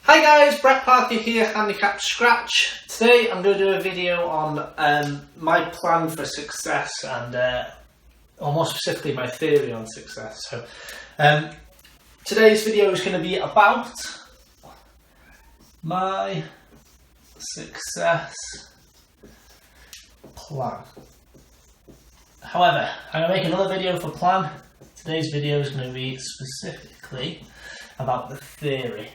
Hi guys, Brett Parker here, Handicap Scratch. Today I'm going to do a video on my plan for success and or more specifically my theory on success. So today's video is going to be about my success plan. However, I'm going to make another video for plan. Today's video is going to be specifically about the theory.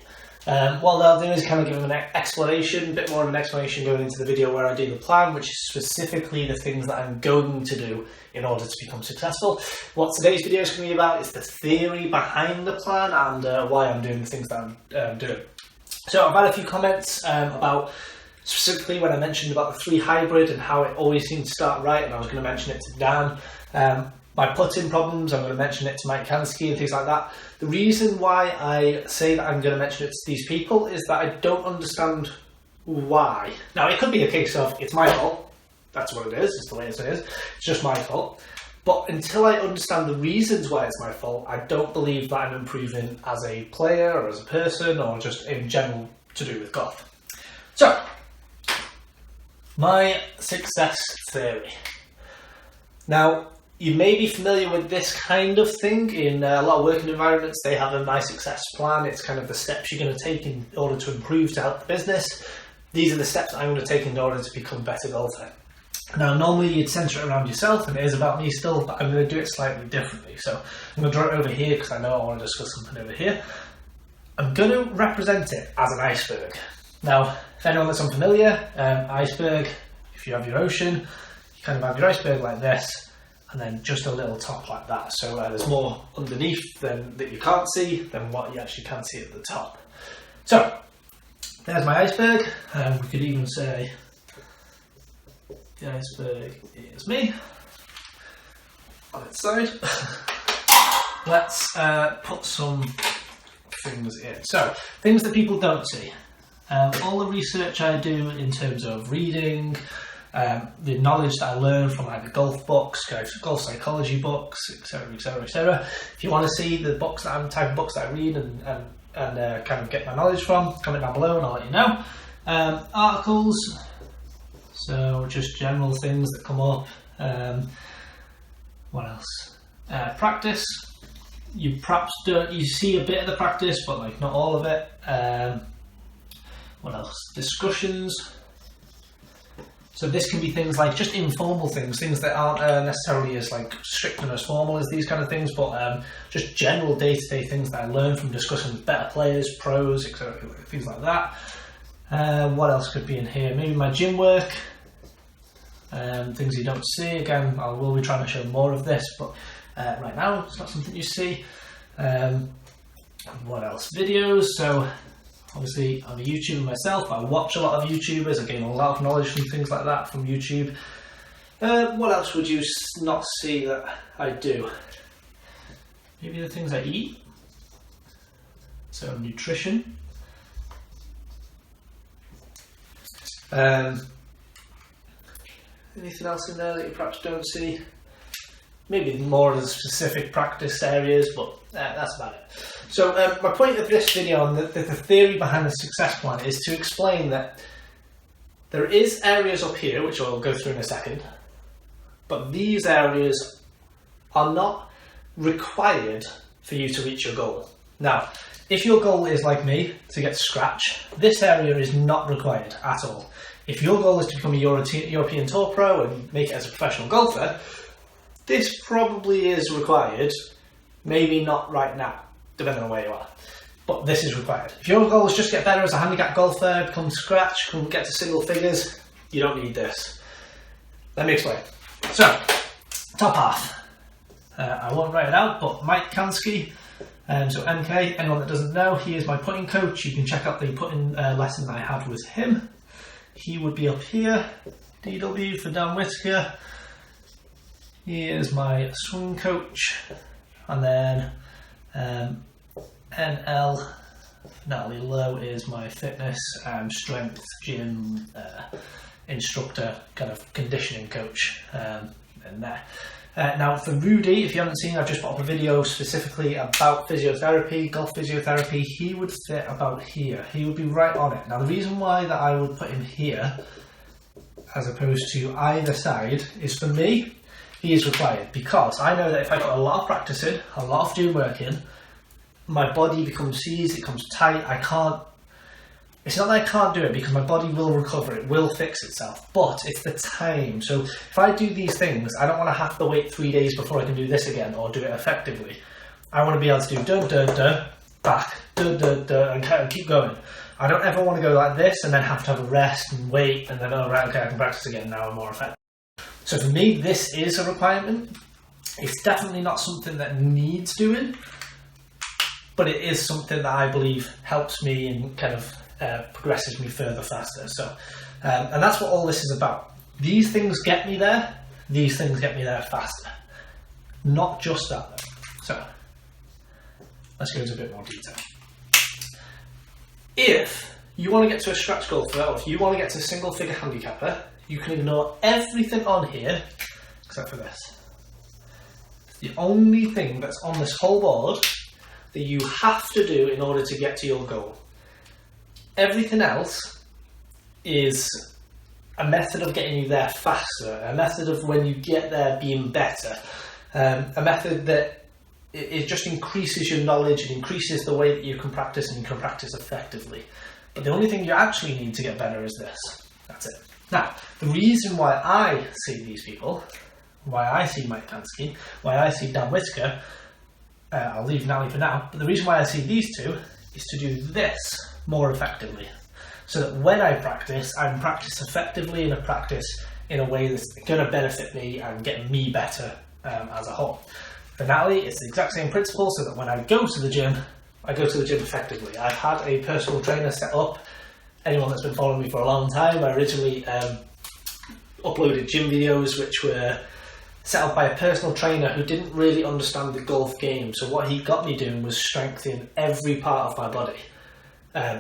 What I'll do is kind of give them an explanation, a bit more of an explanation going into the video where I do the plan, which is specifically the things that I'm going to do in order to become successful. What today's video is going to be about is the theory behind the plan and why I'm doing the things that I'm doing. So I've had a few comments about specifically when I mentioned about the 3 hybrid and how it always seems to start right, and I was going to mention it to Dan. My putting problems, I'm going to mention it to Mike Kanski and things like that. The reason why I say that I'm going to mention it to these people is that I don't understand why. Now, it could be a case of it's my fault. That's what it is. It's the way it is. It's just my fault. But until I understand the reasons why it's my fault, I don't believe that I'm improving as a player or as a person or just in general to do with golf. So, my success theory. Now, you may be familiar with this kind of thing in a lot of working environments. They have a My Success plan. It's kind of the steps you're going to take in order to improve to help the business. These are the steps I'm going to take in order to become a better golfer. Now, normally you'd centre it around yourself, and it is about me still, but I'm going to do it slightly differently. So I'm going to draw it over here because I know I want to discuss something over here. I'm going to represent it as an iceberg. Now, if anyone that's unfamiliar, iceberg, if you have your ocean, you kind of have your iceberg like this, and then just a little top like that. So there's more underneath that you can't see than what you actually can see at the top. So there's my iceberg. We could even say the iceberg is me on its side. Let's put some things in. So things that people don't see. All the research I do in terms of reading, the knowledge that I learn from either golf books, golf psychology books, etc., etc., etc. If you want to see the books type of books that I read and kind of get my knowledge from, comment down below and I'll let you know. Articles, so just general things that come up. What else? Practice. You perhaps you see a bit of the practice, but like not all of it. What else? Discussions. So this can be things like just informal things that aren't necessarily as like strict and as formal as these kind of things, but just general day-to-day things that I learn from discussing with better players, pros, etc., things like that. What else could be in here? Maybe my gym work, things you don't see. Again, I will be trying to show more of this, but right now it's not something you see. What else? Videos. So obviously, I'm a YouTuber myself. I watch a lot of YouTubers. I gain a lot of knowledge from things like that from YouTube. What else would you not see that I do? Maybe the things I eat. So nutrition. Anything else in there that you perhaps don't see? Maybe more of the specific practice areas, but that's about it. So my point of this video and the theory behind the success plan is to explain that there is areas up here, which I'll go through in a second, but these areas are not required for you to reach your goal. Now, if your goal is like me, to get to scratch, this area is not required at all. If your goal is to become a European Tour Pro and make it as a professional golfer, this probably is required, maybe not right now, depending on where you are, but this is required. If your goal is just get better as a handicap golfer, become scratch, get to single figures, you don't need this. Let me explain. So, top half. I won't write it out, but Mike Kanski, so MK, anyone that doesn't know, he is my putting coach. You can check out the putting lesson that I had with him. He would be up here. DW for Dan Whittaker. He is my swing coach, and then NL Natalie Lowe is my fitness and strength gym instructor, kind of conditioning coach in there. Now for Rudy, if you haven't seen, I've just put up a video specifically about physiotherapy, golf physiotherapy. He would fit about here. He would be right on it. Now the reason why that I would put him here as opposed to either side is, for me, he is required, because I know that if I put a lot of practice in, a lot of doing work in, my body becomes seized, it becomes tight, I can't. It's not that I can't do it, because my body will recover, it will fix itself, but it's the time. So if I do these things, I don't want to have to wait 3 days before I can do this again or do it effectively. I want to be able to do back, and kind of keep going. I don't ever want to go like this and then have to have a rest and wait and then, oh right, okay, I can practice again, now I'm more effective. So for me, this is a requirement. It's definitely not something that needs doing, but it is something that I believe helps me and kind of progresses me further faster. So, and that's what all this is about. These things get me there. These things get me there faster. Not just that though. So, let's go into a bit more detail. If you want to get to a scratch golfer, or if you want to get to a single figure handicapper, you can ignore everything on here except for this. The only thing that's on this whole board that you have to do in order to get to your goal. Everything else is a method of getting you there faster, a method of when you get there being better, a method that it just increases your knowledge, it increases the way that you can practice, and you can practice effectively. But the only thing you actually need to get better is this. That's it. Now, the reason why I see these people, why I see Mike Kanski, why I see Dan Whittaker, I'll leave Natalie for now, but the reason why I see these two is to do this more effectively. So that when I practice, I'm practice effectively, and I practice in a way that's going to benefit me and get me better as a whole. For Natalie, it's the exact same principle, so that when I go to the gym, I go to the gym effectively. I've had a personal trainer set up. Anyone that's been following me for a long time, I originally uploaded gym videos which were set up by a personal trainer who didn't really understand the golf game. So what he got me doing was strengthening every part of my body.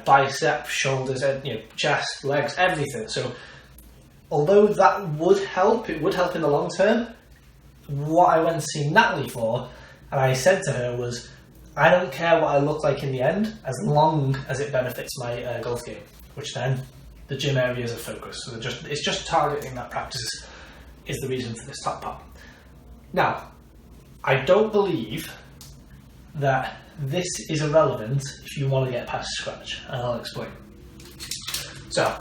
Biceps, shoulders, chest, legs, everything. So although that would help, it would help in the long term, what I went to see Natalie for, and I said to her, was I don't care what I look like in the end, as long as it benefits my golf game, which then the gym area is a focus. So it's just targeting that practice is the reason for this top part. Now, I don't believe that this is irrelevant if you want to get past scratch, and I'll explain. So,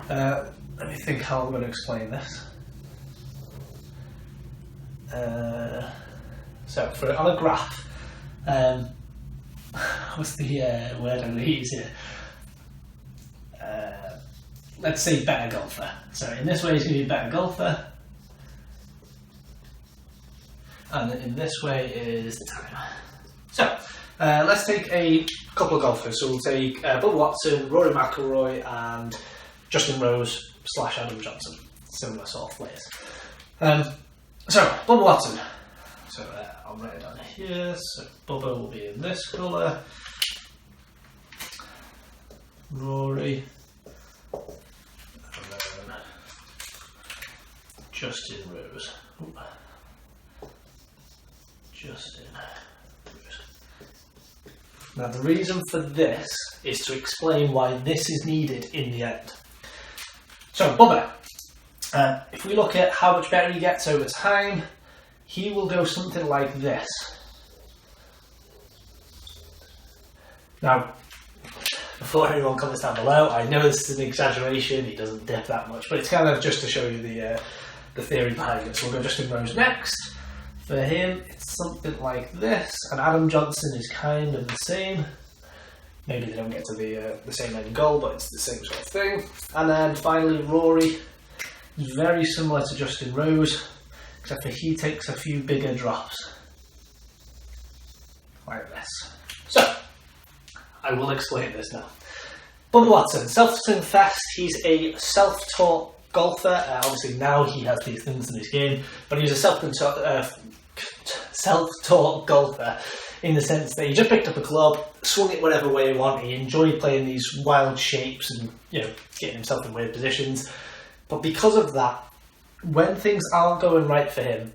let me think how I'm going to explain this. So, on a graph, what's the word I'm going to use here? Let's say better golfer. So in this way he's going to be a better golfer, and in this way is time. So let's take a couple of golfers. So we'll take Bubba Watson, Rory McIlroy, and Justin Rose / Adam Johnson. Similar sort of players. So Bubba Watson. So I'll write it down here. So Bubba will be in this colour. Rory. And then Justin Rose. Ooh. Justin Rose. Now the reason for this is to explain why this is needed in the end. So Bubba, if we look at how much better he gets over time, he will go something like this. Now, before anyone comments down below, I know this is an exaggeration, he doesn't dip that much, but it's kind of just to show you the theory behind it. So we'll go Justin Rose next. For him, it's something like this, and Adam Johnson is kind of the same. Maybe they don't get to the same end goal, but it's the same sort of thing. And then finally, Rory is very similar to Justin Rose, except for he takes a few bigger drops. Like this. So, I will explain this now. Bubba Watson, self-confessed, he's a self-taught golfer. Obviously now he has these things in his game, but he's a self-taught golfer in the sense that he just picked up a club, swung it whatever way he wanted. He enjoyed playing these wild shapes and getting himself in weird positions. But because of that, when things aren't going right for him,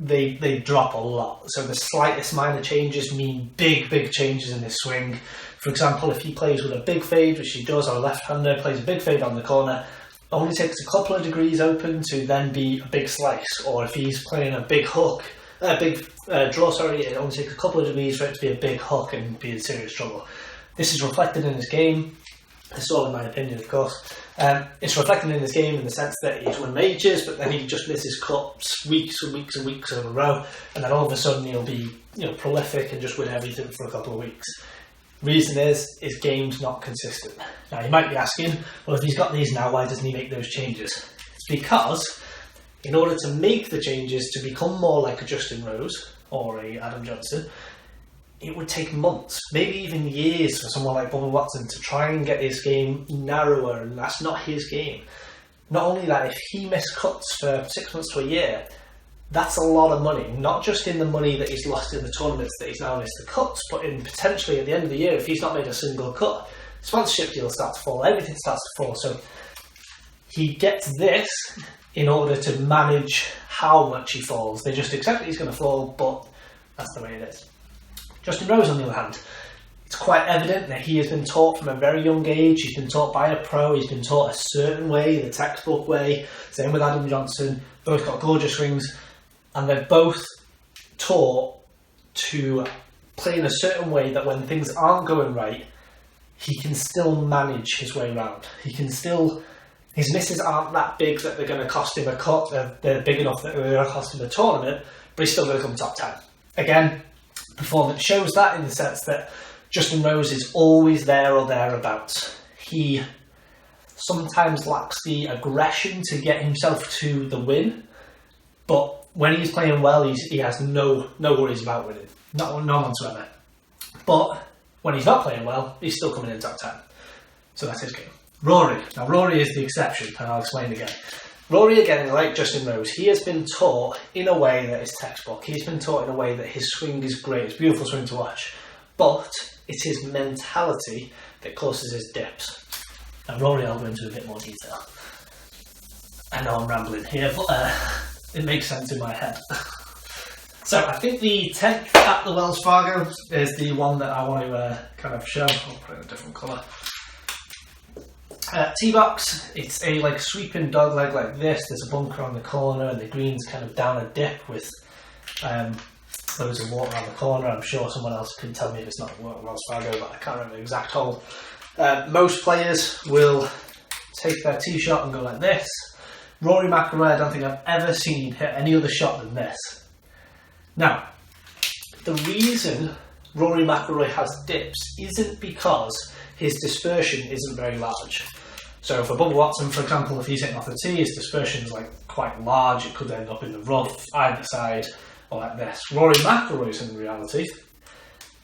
they drop a lot. So the slightest minor changes mean big changes in his swing. For example, if he plays with a big fade, which he does, or a left-hander plays a big fade on the corner, it only takes a couple of degrees open to then be a big slice. Or if he's playing a big hook, draw, it only takes a couple of degrees for it to be a big hook and be in serious trouble. This is reflected in his game. This is all in my opinion, of course. It's reflected in his game in the sense that he's won majors, but then he just misses cups weeks and weeks and weeks in a row, and then all of a sudden he'll be, prolific and just win everything for a couple of weeks. Reason is his game's not consistent. Now you might be asking, well, if he's got these now, why doesn't he make those changes? It's because in order to make the changes to become more like a Justin Rose or a Adam Johnson, it would take months, maybe even years for someone like Bubba Watson to try and get his game narrower, and that's not his game. Not only that, if he missed cuts for 6 months to a year, that's a lot of money, not just in the money that he's lost in the tournaments that he's now missed the cuts, but in potentially at the end of the year, if he's not made a single cut, sponsorship deals start to fall, everything starts to fall. So he gets this in order to manage how much he falls. They just accept that he's going to fall, but that's the way it is. Justin Rose, on the other hand, it's quite evident that he has been taught from a very young age. He's been taught by a pro. He's been taught a certain way, the textbook way. Same with Adam Johnson. Both got gorgeous swings. And they're both taught to play in a certain way that when things aren't going right, he can still manage his way around. His misses aren't that big that they're going to cost him a cut. They're big enough that they're going to cost him a tournament, but he's still going to come top 10. Again, performance shows that in the sense that Justin Rose is always there or thereabouts. He sometimes lacks the aggression to get himself to the win, but when he's playing well, he has no worries about winning. None whatsoever. But when he's not playing well, he's still coming in top 10. So that's his game. Rory. Now Rory is the exception, and I'll explain again. Rory, again, like Justin Rose, he has been taught in a way that is textbook. He's been taught in a way that his swing is great. It's a beautiful swing to watch. But it's his mentality that causes his dips. Now Rory, I'll go into a bit more detail. I know I'm rambling here, but it makes sense in my head. So I think the 10th at the Wells Fargo is the one that I want to kind of show. I'll put it in a different colour. Tee-box, it's a sweeping dog leg like this. There's a bunker on the corner and the green's kind of down a dip with loads of water on the corner. I'm sure someone else can tell me if it's not Wells Fargo, but I can't remember the exact hole. Most players will take their tee shot and go like this. Rory McIlroy, I don't think I've ever seen hit any other shot than this. Now, the reason Rory McIlroy has dips isn't because his dispersion isn't very large. So for Bubba Watson, for example, if he's hitting off the tee, his dispersion is quite large. It could end up in the rough, either side, or like this. Rory McIlroy's, in reality,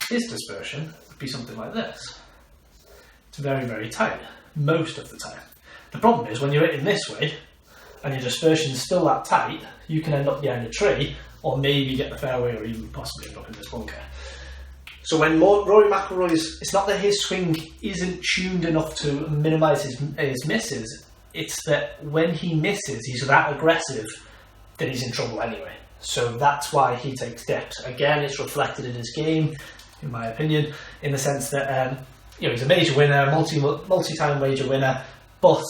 his dispersion would be something like this. It's very, very tight, most of the time. The problem is when you're hitting this way, and your dispersion is still that tight, you can end up behind a tree, or maybe get the fairway, or even possibly end up in this bunker. So when Rory McIlroy's, it's not that his swing isn't tuned enough to minimise his misses, it's that when he misses, he's that aggressive that he's in trouble anyway. So that's why he takes dips. Again, it's reflected in his game, in my opinion, in the sense that he's a major winner, multi-time major winner, but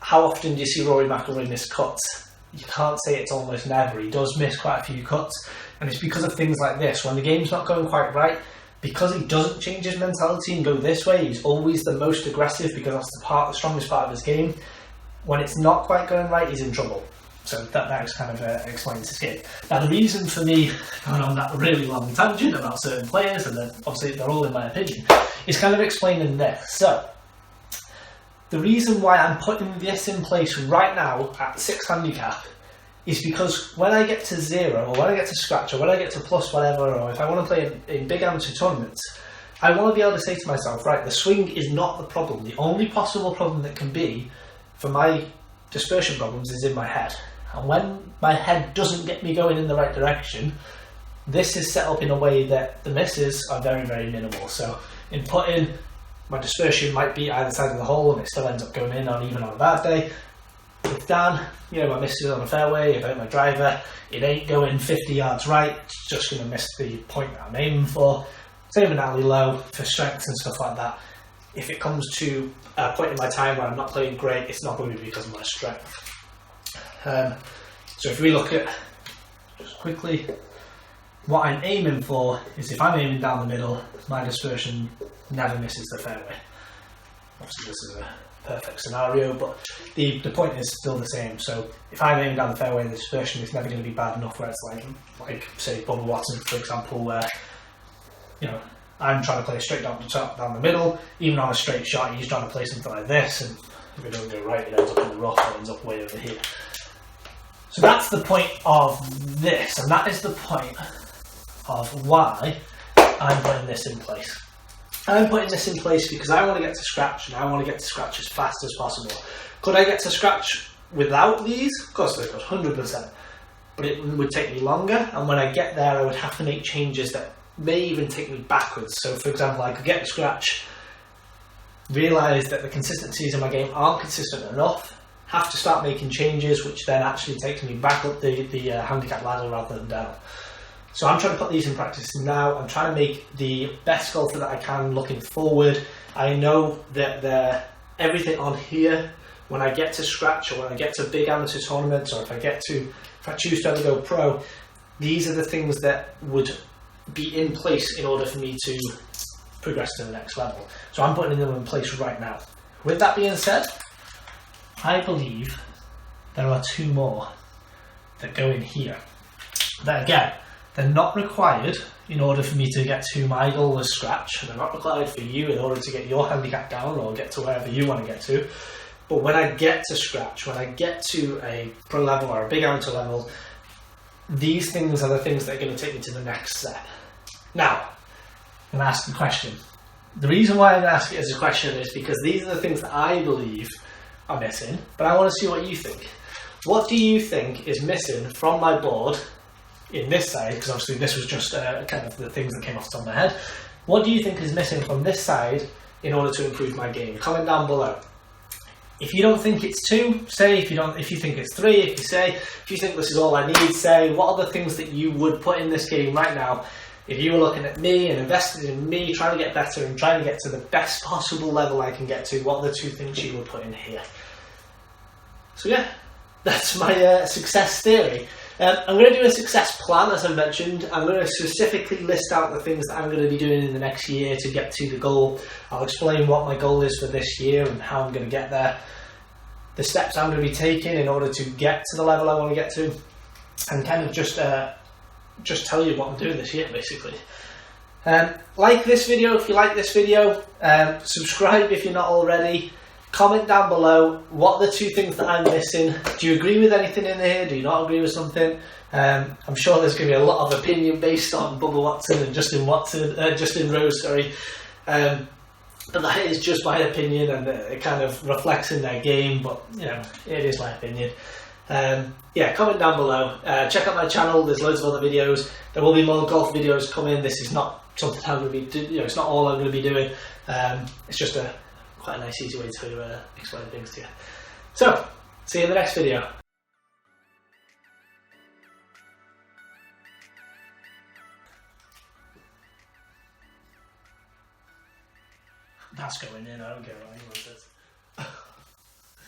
how often do you see Rory McIlroy miss cuts? You can't say it's almost never. He does miss quite a few cuts, and it's because of things like this. When the game's not going quite right, because he doesn't change his mentality and go this way, he's always the most aggressive because that's the strongest part of his game. When it's not quite going right, he's in trouble. So that kind of explains his game. Now the reason for me going on that really long tangent about certain players, and then obviously they're all in my opinion, is kind of explaining this. So the reason why I'm putting this in place right now at 6 handicap is because when I get to 0, or when I get to scratch, or when I get to plus whatever, or if I want to play in big amateur tournaments, I want to be able to say to myself, right, the swing is not the problem. The only possible problem that can be for my dispersion problems is in my head. And when my head doesn't get me going in the right direction, this is set up in a way that the misses are very, very minimal. So in putting, my dispersion might be either side of the hole and it still ends up going in even on a bad day. The with Dan, you know, my miss is on a fairway, if I hit my driver, it ain't going 50 yards right, it's just going to miss the point that I'm aiming for. Same with Natalie Lowe for strength and stuff like that. If it comes to a point in my time where I'm not playing great, it's not going to be because of my strength. So if we look at, just quickly, what I'm aiming for is if I'm aiming down the middle, my dispersion never misses the fairway. Obviously this is a perfect scenario, but the point is still the same. So if I'm aiming down the fairway, the dispersion is never going to be bad enough where it's like say Bubba Watson, for example, where, you know, I'm trying to play straight down the top, down the middle, even on a straight shot, he's trying to play something like this, and if it doesn't go right, it ends up in the rough, or ends up way over here. So that's the point of this, and that is the point of why I'm putting this in place. I'm putting this in place because I want to get to scratch, and I want to get to scratch as fast as possible. Could I get to scratch without these? Of course I could, 100%. But it would take me longer, and when I get there I would have to make changes that may even take me backwards. So for example, I could get to scratch, realise that the consistencies in my game aren't consistent enough, have to start making changes, which then actually takes me back up the handicap ladder rather than down. So I'm trying to put these in practice now. I'm trying to make the best golfer that I can looking forward. I know that everything on here, when I get to scratch, or when I get to big amateur tournaments, or if I choose to ever go pro, these are the things that would be in place in order for me to progress to the next level. So I'm putting them in place right now. With that being said, I believe there are two more that go in here. That again, they're not required in order for me to get to my goal as scratch. They're not required for you in order to get your handicap down or get to wherever you want to get to. But when I get to scratch, when I get to a pro level or a big amateur level, these things are the things that are going to take me to the next step. Now, I'm going to ask the question. The reason why I'm going to ask it as a question is because these are the things that I believe are missing, but I want to see what you think. What do you think is missing from my board in this side? Because obviously this was just kind of the things that came off the top of my head. What do you think is missing from this side in order to improve my game? Comment down below. If you don't think it's 2, say. If you think it's 3, if you think this is all I need, say. What are the things that you would put in this game right now if you were looking at me and invested in me, trying to get better and trying to get to the best possible level I can get to? What are the 2 things you would put in here? So yeah, that's my success theory. I'm going to do a success plan, as I mentioned. I'm going to specifically list out the things that I'm going to be doing in the next year to get to the goal. I'll explain what my goal is for this year and how I'm going to get there. The steps I'm going to be taking in order to get to the level I want to get to. And kind of just tell you what I'm doing this year, basically. Like this video if you like this video. Subscribe if you're not already. Comment down below, what are the 2 things that I'm missing? Do you agree with anything in here? Do you not agree with something? I'm sure there's going to be a lot of opinion based on Bubba Watson and Justin Rose, sorry. But that is just my opinion, and it kind of reflects in their game, but you know, it is my opinion. Yeah, comment down below. Check out my channel, there's loads of other videos. There will be more golf videos coming. This is not something I'm going to be doing, you know, it's not all I'm going to be doing. It's just quite a nice easy way to explain things to you. So, see you in the next video. That's going in, I don't care what anyone says.